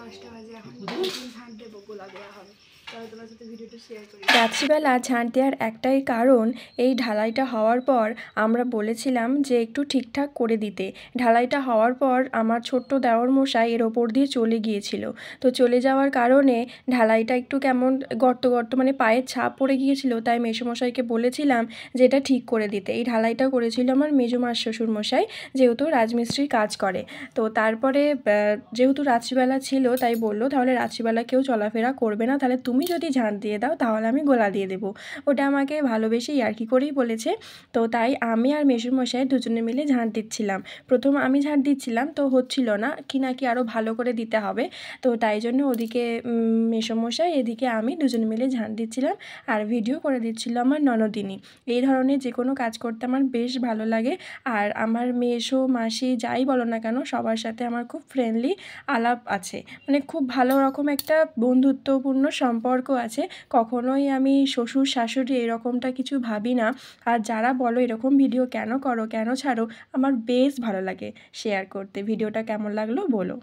10টা বাজে, এখন ঝাঁট দেবো, গোলা দেওয়া হবে। তাহলে তোমার সাথে ভিডিওটা শেয়ার করি। রাত্রিবেলা ঝাঁট দেওয়ার একটাই কারণ, এই ঢালাইটা হওয়ার পর আমরা বলেছিলাম যে একটু ঠিকঠাক করে দিতে। ঢালাইটা হওয়ার পর আমার ছোট্ট দেওরমশাই এর ওপর দিয়ে চলে গিয়েছিল। তো চলে যাওয়ার কারণে ঢালাইটা একটু কেমন গর্ত গর্ত, মানে পায়ের ছাপ পড়ে গিয়েছিল। তাই মেসোমশাইকে বলেছিলাম যে এটা ঠিক করে দিতে। এই ঢালাইটা করেছিল আমার মেজোমার শ্বশুরমশাই, যেহেতু রাজমিস্ত্রির কাজ করে। তো তারপরে যেহেতু রাত্রিবেলা ছিল, তাই বললো তাহলে রাত্রিবেলা কেউ চলাফেরা করবে না, তাহলে তুমি যদি ঝাঁট দিয়ে দাও তাহলে আমি গোলা দিয়ে দেবো। ওটা আমাকে ভালোবেসে ইয়ার্কি করেই বলেছে। তো তাই আমি আর মেসোমশাই দুজনে মিলে ঝাঁট দিচ্ছিলাম। প্রথম আমি ঝাঁট দিচ্ছিলাম, তো হচ্ছিল না, কি নাকি আরও ভালো করে দিতে হবে। তো তাই জন্য ওদিকে মেসোমশাই, এদিকে আমি দুজনে মিলে ঝাঁট দিচ্ছিলাম আর ভিডিও করে দিচ্ছিল আমার ননদিনী। এই ধরনের যে কোনো কাজ করতে আমার বেশ ভালো লাগে। আর আমার মেসো মাসি যাই বলো না কেন, সবার সাথে আমার খুব ফ্রেন্ডলি আলাপ আছে, মানে খুব ভালো রকম একটা বন্ধুত্বপূর্ণ সম্পর্ক আছে। কখনোই আমি শ্বশুর শাশুড়ি এরকমটা কিছু ভাবি না। আর যারা বলো এরকম ভিডিও কেন করো, কেন ছাড়ো, আমার বেশ ভালো লাগে শেয়ার করতে। ভিডিওটা কেমন লাগলো বলো।